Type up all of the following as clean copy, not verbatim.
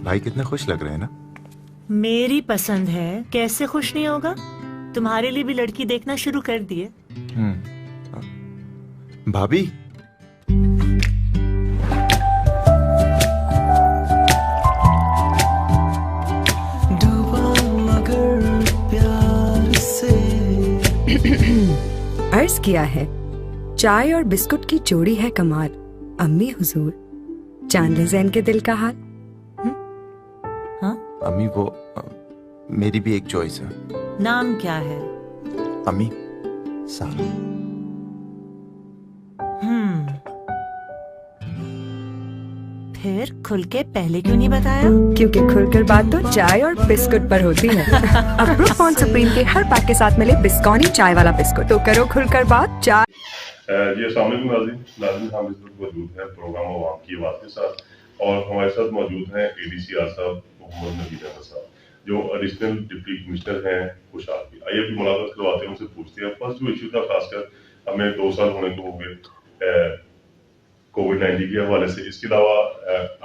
بھائی کتنے خوش لگ رہے ہیں نا. میری پسند ہے, کیسے خوش نہیں ہوگا؟ تمہارے لیے بھی لڑکی دیکھنا شروع کر دیے. بھابھی عرض کیا ہے چائے اور بسکٹ کی جوڑی ہے کمال. امی حضور جان لے زین کے دل کا حال. امی وہ میری بھی ایک چوائس ہے. نام کیا ہے؟ امی سارا. پھر کھل کے پہلے کیوں نہیں بتایا؟ کیونکہ کھل کر بات تو چائے اور بسکٹ پر ہوتی ہے. اب بروک بانڈ سپریم کے ہر پیک کے ساتھ ملے بسکونی چائے والا بسکٹ. تو کرو کھل کر بات چائے. جی السلام علیکم ناظرین ہم اس وقت موجود ہیں پروگرام عوام کی آواز کے ساتھ, اور ہمارے ساتھ موجود ہیں ADCR صاحب محمد نوید احمد صاحب جو ایڈیشنل ڈپٹی کمشنر ہیں خوشحال کی. آئیے ابھی ملاقات کرواتے ہیں, ان سے پوچھتے ہیں فرسٹ جو ایشو تھا, خاص کر ہمیں 2 سال ہونے کو ہو گئے کووڈ-19 کے حوالے سے. اس کے علاوہ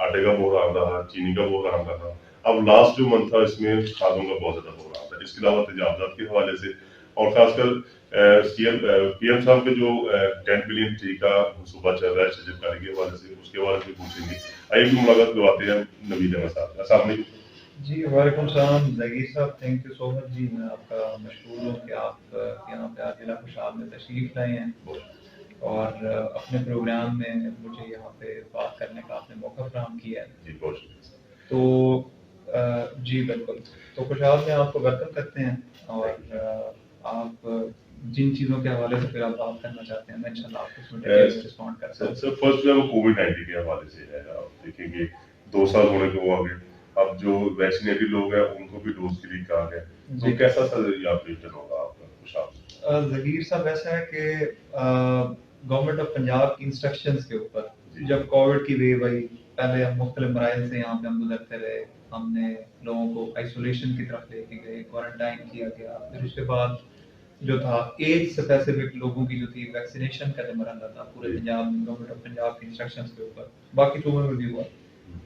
آٹے کا بحران رہا, چینی کا بحران رہا. اب لاسٹ جو منتھ تھا اس میں کھادوں کا بہت زیادہ بحران تھا. اس کے علاوہ تجاوزات کے حوالے سے, اور خاص کر پی ایم صاحب کے جو 10 بلین ٹری کا منصوبہ چل رہا ہے شجرکاری کے حوالے سے, اس کے حوالے سے پوچھیں گے. آئیے بھی ملاقات کرواتے ہیں نوید احمد صاحب. السلام علیکم. جی وعلیکم السلام ظہیر صاحب, تھینک یو سو مچ. جی میں آپ کا مشکور ہوں کہ آپ یہاں پہ ضلع خوشحال میں تشریف لائے ہیں اور اپنے پروگرام میں مجھے یہاں پہ بات کرنے کا آپ نے موقع فراہم کیا ہے. جی بہت شکریہ. تو جی بالکل, تو خوشحال میں آپ کو ویلکم کرتے ہیں, اور آپ جن چیزوں کے حوالے سے پھر آپ بات کرنا چاہتے ہیں میں انشاءاللہ آپ کو اس میں رسپونڈ کرتا ہوں. سر فرسٹ جو ہے وہ کووڈ-19 کے حوالے سے ہے. آپ دیکھیں گے 2 سال ہونے کو آ گئے, اب جو ویکسینیٹڈ لوگ ہیں ان کو بھی ڈوز کے لیے کہا گیا, تو کیسا سر آپ ریٹن ہوگا آپ کا خوشحال؟ ظہیر صاحب ایسا ہے کہ گورنمنٹ آف پنجاب کی انسٹرکشنز کے اوپر جب کووڈ کی ویو آئی, پہلے ہم مختلف مراحل سے یہاں پہ ہم گزرتے رہے. ہم نے لوگوں کو آئسولیشن کی طرف لے کے گئے, کوارنٹائن کیا گیا. پھر اس کے بعد جو تھا ایج اسپیسیفک لوگوں کی جو تھی ویکسینیشن کا جو مرحلہ تھا پورے پنجاب میں گورنمنٹ آف پنجاب کی انسٹرکشنز کے اوپر, باقی صوبوں میں بھی ہوا,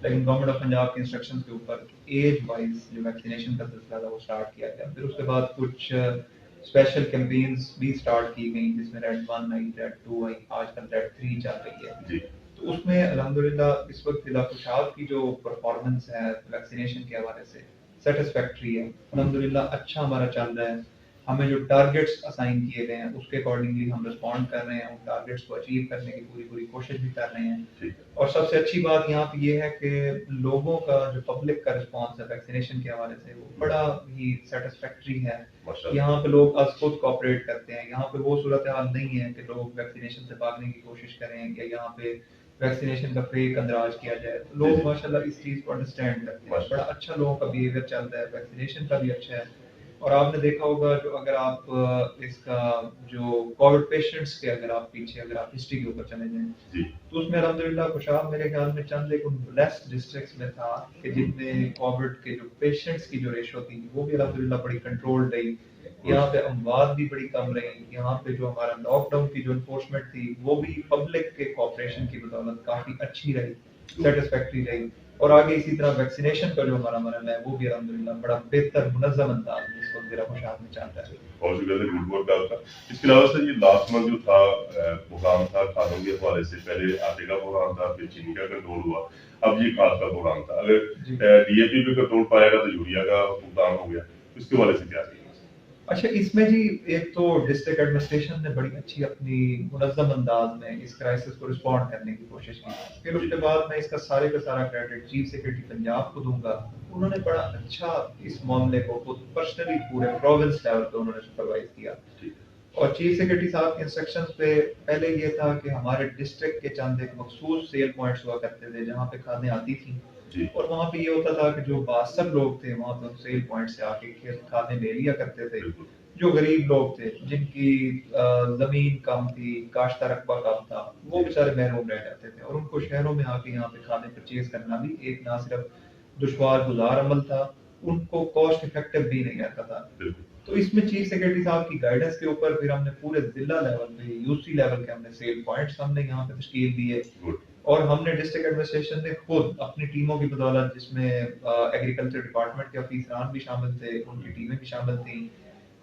لیکن گورنمنٹ آف پنجاب کی انسٹرکشنز کے اوپر ایج وائز جو ویکسینیشن کا سلسلہ تھا وہ اسٹارٹ کیا گیا. پھر اس کے بعد کچھ اسپیشل کیمپینز بھی اسٹارٹ کی گئیں, جس میں ریڈ 1 آئی, ریڈ 2 آئی, آج کل ریڈ 3 چل رہی ہے. تو اس میں الحمدللہ اس وقت ضلع خوشحال کی جو پرفارمنس ہے ویکسینیشن کے حوالے سے سیٹسفیکٹری ہے. الحمدللہ اچھا ہمارا چل رہا ہے. ہمیں جو ٹارگیٹس اسائن کیے گئے ہیں اس کے اکارڈنگلی ہم رسپونڈ کر رہے ہیں, ان ٹارگیٹس کو اچیو کرنے کی پوری کوشش بھی کر رہے ہیں. اور سب سے اچھی بات یہاں پہ یہ ہے کہ لوگوں کا جو پبلک کا رسپانس ہے ویکسینیشن کے حوالے سے وہ بڑا ہی سیٹسفیکٹری ہے. یہاں پہ لوگ از خود کوآپریٹ کرتے ہیں. یہاں پہ وہ صورتحال نہیں ہے کہ لوگ ویکسینیشن سے بھاگنے کی کوشش کریں یا یہاں پہ ویکسینیشن کا فیک اندراج کیا جائے. لوگ ماشاءاللہ اس چیز کو انڈرسٹینڈ کرتے ہیں. بڑا اچھا لوگوں کا بیہیویئر چلتا ہے, ویکسینیشن کا بھی اچھا ہے. اور آپ نے دیکھا ہوگا جو اگر آپ اس کا جو کووڈ پیشنٹس کے اگر آپ پیچھے اگر آپ ہسٹری کے اوپر چلے جائیں تو اس میں الحمدللہ خوشحال میرے خیال میں چند ایک بلیسڈ ڈسٹرکٹس میں تھا کہ جن میں کووڈ کے جو پیشنٹس کی جو ریشو تھی وہ بھی الحمدللہ بڑی کنٹرول رہی. یہاں پہ اموات بھی بڑی کم رہی. یہاں پہ جو ہمارا لاک ڈاؤن کی جو انفورسمنٹ تھی وہ بھی پبلک کے کوآپریشن کی بدولت کافی اچھی رہی, سیٹسفیکٹری رہی. اور آگے اسی طرح ویکسینیشن کا جو ہمارا مرحلہ ہے وہ بھی الحمدللہ بڑا بہتر منظم انداز میں اس وقت ضلع خوشحال میں چل رہا ہے. بہت شکریہ سر, گڈ ورک آپ کا. اس کے علاوہ سر یہ لاسٹ منتھ جو تھا بحران تھا کھادوں کے حوالے سے, پہلے آٹے کا بحران تھا, پھر چینی کا کنٹرول ہوا, اب یہ کھاد کا بحران تھا. اگر DAP پہ کنٹرول پائے گا تو یوریا کا بحران ہو گیا, اس کے حوالے سے کیا ہے؟ اچھا, اس میں جی ایک تو ڈسٹرکٹ ایڈمنسٹریشن نے بڑی اچھی اپنی منظم انداز میں اس کرائسس کو رسپونڈ کرنے کی کوشش کی. پھر اس کے بعد میں اس کا سارے کا سارا کریڈٹ چیف سیکرٹری پنجاب کو دوں گا. انہوں نے بڑا اچھا اس معاملے کو خود پرسنلی پورے پروونس لیول پہ انہوں نے سپروائز کیا. اور چیف سیکرٹری صاحب کے انسٹرکشنز پہ پہلے یہ تھا کہ ہمارے ڈسٹرکٹ کے چند ایک مخصوص سیل پوائنٹس ہوا کرتے تھے جہاں پہ کھادیں آتی تھیں, اور وہاں پہ یہ ہوتا تھا کہ جو باثر لوگ تھے وہاں پہ سیل پوائنٹ سے آ کے کھادیں لے لیا کرتے تھے. جو غریب لوگ تھے جن کی زمین کم تھی, کاشتہ رقبہ کم تھا, وہ بیچارے محروم رہ جاتے تھے, اور ان کو شہروں میں آ کے یہاں پہ کھادیں پرچیز کرنا بھی ایک نہ صرف دشوار گزار عمل تھا, ان کو کاسٹ افیکٹو بھی نہیں رہتا تھا. تو اس میں چیف سیکرٹری صاحب کی گائیڈنس کے اوپر پھر ہم نے پورے ضلع لیول پہ UC لیول کے ہم نے سیل پوائنٹس ہم نے یہاں پہ تشکیل دیے, और हमने डिस्ट्रिक्ट एडमिनिस्ट्रेशन ने खुद अपनी टीमों की बदौलत, जिसमें एग्रीकल्चर डिपार्टमेंट के अफसरान भी शामिल थे, उनकी टीमें भी शामिल थी,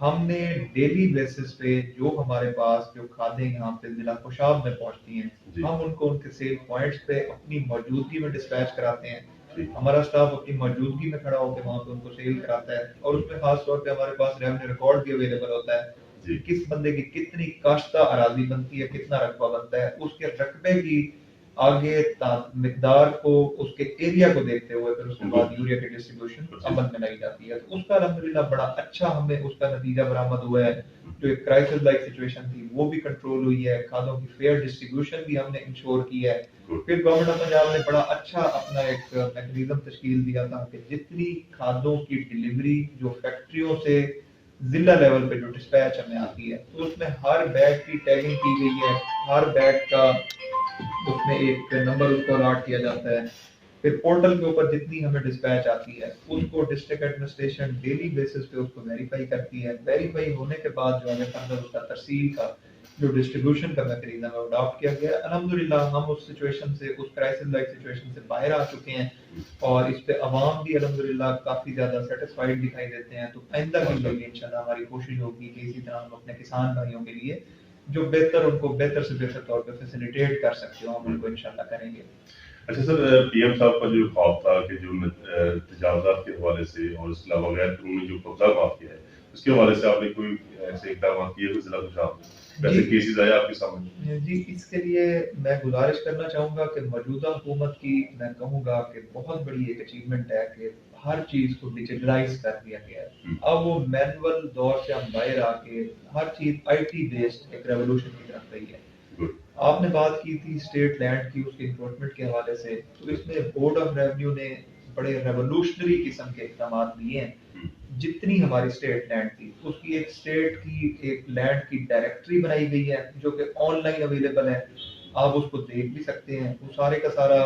हमने डेली बेसिस पे जो हमारे पास जो खादें यहाँ पे जिला खुशाब में पहुँचती हैं, हम उनको उनके सेल पॉइंट्स पे अपनी मौजूदगी में डिस्पैच कराते हैं। हमारा स्टाफ अपनी मौजूदगी में खड़ा होकर वहाँ पे उनको सेल कराता है, और उसमें खास तौर पे हमारे पास रेवेन्यू रिकॉर्ड भी अवेलेबल होता है कि किस बंदे की कितनी काश्ता अराजी बनती है, कितना रकबा बनता है, उसके रकबे की आगे मिकदार को, उसके एरिया को देखते हुए फिर उसके बाद यूरिया की डिस्ट्रीब्यूशन अमल में लाई जाती है। तो उसका अल्हम्दुलिल्लाह बड़ा अच्छा हमें उसका नतीजा बरामद हुआ है। जो एक क्राइसिस लाइक सिचुएशन थी वो भी कंट्रोल हुई है, खादों की फेयर डिस्ट्रीब्यूशन भी हमने इंश्योर की है। फिर गवर्नमेंट ऑफ पंजाब ने बड़ा अच्छा अपना एक मैकेनिज्म तश्कील दिया था कि जितनी खादों की डिलीवरी जो फैक्ट्रियों से जिला लेवल पे जो डिस्पैच हमें आती है, तो उसमें हर बैग की टैगिंग की गई है, हर बैग का उसमें एक नंबर उसको अलॉट किया जाता है। फिर पोर्टल के ऊपर जितनी हमें डिस्पैच आती है उसको डिस्ट्रिक्ट एडमिनिस्ट्रेशन डेली बेसिस पे उसको वेरीफाई करती है। वेरीफाई होने के बाद जो हमें फर्दर उसका तरसील का जो डिस्ट्रीब्यूशन का मैकेनिज्म है वो अडॉप्ट किया गया। अल्हम्दुलिल्लाह हम उस सिचुएशन से, उस क्राइसिस लाइक सिचुएशन से बाहर आ चुके हैं, और इस पे अवाम भी अल्हम्दुलिल्लाह काफी ज्यादा सेटिस्फाइड दिखाई देते हैं। तो आइंदा के लिए इंशाल्लाह हमारी कोशिश होगी कि इसी तरह हम अपने किसान भाइयों के लिए जो बेहतर, उनको बेहतर से बेहतर तौर पे फैसिलिटेट कर सकते हो, हम उनको इंशाल्लाह करेंगे। अच्छा सर, पीएम साहब का जो ख्वाब था कि जो तजावजात के हवाले से और इसके अलावा गैर कानूनी जो कब्जा माफ किया है, उसके हवाले से आपने कोई ऐसे इकदाम किए हुए जिला खुशाब में? वैसे केसेस आए आपके सामने? जी, इसके लिए मैं गुजारिश करना चाहूंगा कि मौजूदा हुकूमत की, मैं कहूंगा कि बहुत बड़ी एक अचीवमेंट है कि हर चीज को डिजिटलाइज कर दिया गया है। अब वो मैनुअल दौर से हम बाहर आके हर चीज आईटी बेस्ड एक रेवोल्यूशन की तरफ गई है। आपने बात की थी स्टेट लैंड की, उसके इंक्रोचमेंट के हवाले से, तो इसमें बोर्ड ऑफ रेवेन्यू ने बड़े रेवोल्यूशनरी किस्म के इकदाम लिए हैं। जितनी हमारी स्टेट लैंड थी उसकी एक स्टेट की एक लैंड की डायरेक्टरी बनाई गई है जो कि ऑनलाइन अवेलेबल है, आप उसको देख भी सकते हैं। वो सारे का सारा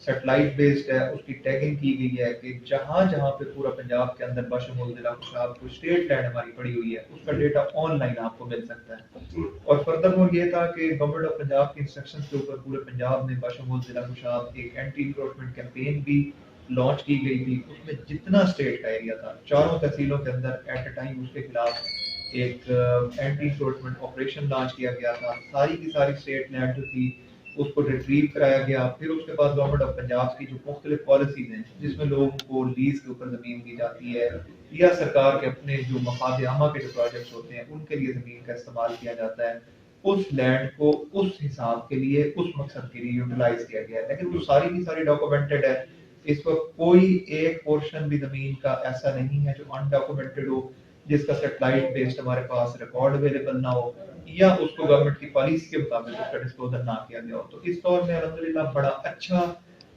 सैटेलाइट बेस्ड है, उसकी टैगिंग की गई है कि जहां जहां पे पूरा पंजाब के अंदर बशमूल जिला खुशाब को स्टेट लैंड हमारी पड़ी हुई है, उसका डेटा ऑनलाइन आपको मिल सकता है। और फर्दर ये था कि गवर्नमेंट ऑफ पंजाब के इंस्ट्रक्शंस के ऊपर पूरे पंजाब में बशमूल जिला खुशाब एक एंटी इंक्रोचमेंट कैंपेन भी लॉन्च की गई थी। उसमें जितना स्टेट का एरिया था, चारों तहसीलों के अंदर एट अ टाइम उसके खिलाफ एक एंटी इंक्रोचमेंट ऑपरेशन लॉन्च किया गया था। सारी की सारी स्टेट लैंड जो थी उसको रिट्रीव कराया गया। फिर उसके बाद गवर्नमेंट ऑफ पंजाब की जो मुख्तलिफ पॉलिसीज हैं, जिसमें लोगों को लीज के ऊपर जमीन दी जाती है या सरकार के अपने जो मफाद आमा के जो प्रोजेक्ट्स होते हैं उनके लिए जमीन का इस्तेमाल किया जाता है, उस लैंड को उस हिसाब के लिए, उस मकसद के लिए यूटिलाइज किया गया है। लेकिन वो सारी की सारी डॉक्यूमेंटेड है। इस वक्त कोई एक पोर्शन भी जमीन का ऐसा नहीं है जो अनडॉक्यूमेंटेड हो, जिसका सैटेलाइट बेस्ड हमारे पास रिकॉर्ड अवेलेबल ना हो या उसको गवर्नमेंट की पॉलिसी के मुताबिक उसका डिस्पोजल ना किया गया हो। तो इस दौर में अल्हम्दुलिल्लाह बड़ा अच्छा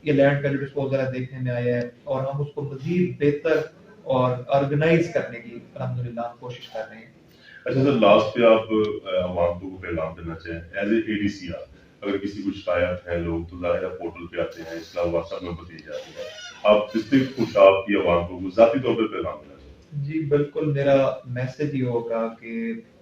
ये लैंड का जो डिस्पोजल है देखने में आया है, और हम उसको मजीद बेहतर और ऑर्गेनाइज करने की अल्हम्दुलिल्लाह कोशिश कर रहे हैं। अच्छा सर, लास्ट पे आप आवाम को पैगाम देना चाहें एज ए एडीसीआर, अगर किसी को शिकायत है लोग तो ज़ाहिर है पोर्टल पे आते हैं, इसके अलावा व्हाट्सएप नंबर दी जाती है, आप डिस्ट्रिक्ट खुशाब की आवाम को ज़ाती तौर पर पैगाम देना चाहें? जी बिल्कुल, मेरा मैसेज ये होगा कि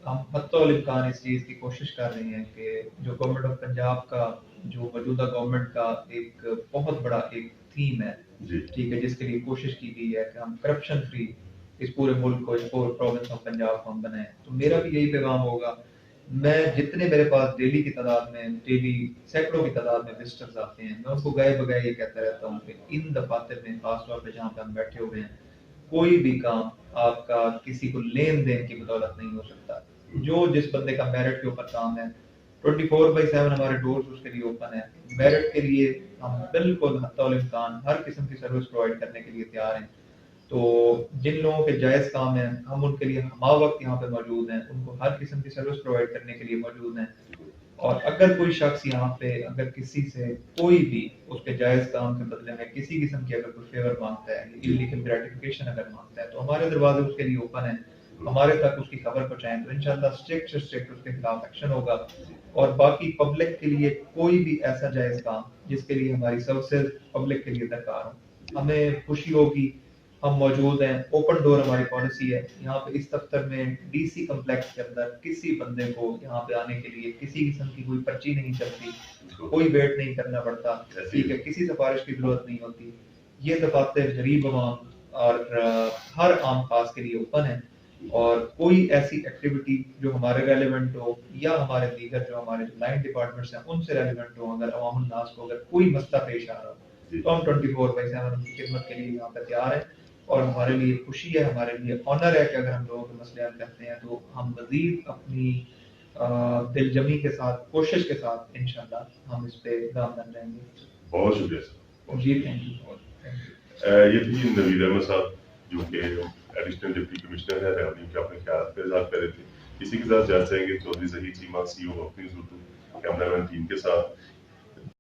हम हत्तोल इम्कान इस चीज़ की कोशिश कर रहे हैं कि जो गवर्नमेंट ऑफ पंजाब का, जो मौजूदा गवर्नमेंट का एक बहुत बड़ा एक थीम है, ठीक है, जिसके लिए कोशिश की गई है कि हम करप्शन फ्री इस पूरे मुल्क को, इस पूरे प्रोविंस ऑफ पंजाब को हम बनाएं। तो मेरा भी यही पैगाम होगा। मैं जितने मेरे पास डेली की तादाद में, डेली सैकड़ों की तादाद में विजिटर्स आते हैं, मैं उनको गए बगैर ये कहता रहता हूँ कि इन दफातर में खास तौर पर जहाँ पे हम बैठे हुए हैं, कोई भी काम आपका किसी को लेन देन की बदौलत नहीं हो सकता। जो जिस बंदे का मेरिट के ऊपर काम है, 24/7 हमारे डोर्स उसके लिए ओपन है। मेरिट के लिए हम बिल्कुल हत्तौल इम्कान हर किस्म की सर्विस प्रोवाइड करने के लिए तैयार हैं। तो जिन लोगों के जायज़ काम है, हम उनके लिए हमा वक्त यहाँ पे मौजूद हैं, उनको हर किस्म की सर्विस प्रोवाइड करने के लिए मौजूद हैं। और अगर कोई शख्स यहाँ पे अगर किसी से कोई भी उसके जायज़ काम के बदले में किसी किस्म की अगर कोई फेवर मांगता है, इलीगल ग्रेटिफिकेशन अगर मांगता है, तो हमारे दरवाजे उसके लिए ओपन है। हमारे तक उसकी खबर पहुंचाएं तो इंशाल्लाह स्ट्रिक्ट से स्ट्रिक्ट उसके खिलाफ एक्शन होगा। और बाकी पब्लिक के लिए कोई भी ऐसा जायज़ काम जिसके लिए हमारी सर्विसेज पब्लिक के लिए दरकार हो, हमें खुशी होगी हम मौजूद हैं। ओपन डोर हमारी पॉलिसी है। यहाँ पे इस दफ्तर में डीसी कम्प्लेक्स के अंदर किसी बंदे को यहाँ पे आने के लिए किसी किस्म की कोई पर्ची नहीं चलती, कोई वेट नहीं करना पड़ता, ठीक है, किसी सिफारिश की जरूरत नहीं होती। ये दफातर गरीब आवाम और हर आम खास के लिए ओपन है, और कोई ऐसी एक्टिविटी जो हमारे रेलिवेंट हो या हमारे दीगर जो हमारे लाइन डिपार्टमेंट्स हैं उनसे रेलिवेंट हो, अगर अवामुल नास को अगर कोई मसला पेश आ रहा हो तो हम 24/7 उनकी खिदमत के लिए यहाँ पर तैयार हैं। और हमारे लिए खुशी है, हमारे लिए ऑनर है कि अगर हम लोगों के मसले हल करते हैं तो हम मजीद अपनी दिलजमी के साथ, कोशिश के साथ इंशाल्लाह हम इस पे गामजन रहेंगे। बहुत शुक्रिया सर। Ji thank you. ये थी नवीद अहमद साहब जो कि एडिशनल डिप्टी कमिश्नर है रेवेन्यू के, अपने ख्याल के साथ कर रहे थे। इसी के साथ जांच करेंगे चौधरी ज़हीर चीमा CEO अपनी कैमरामैन टीम के साथ।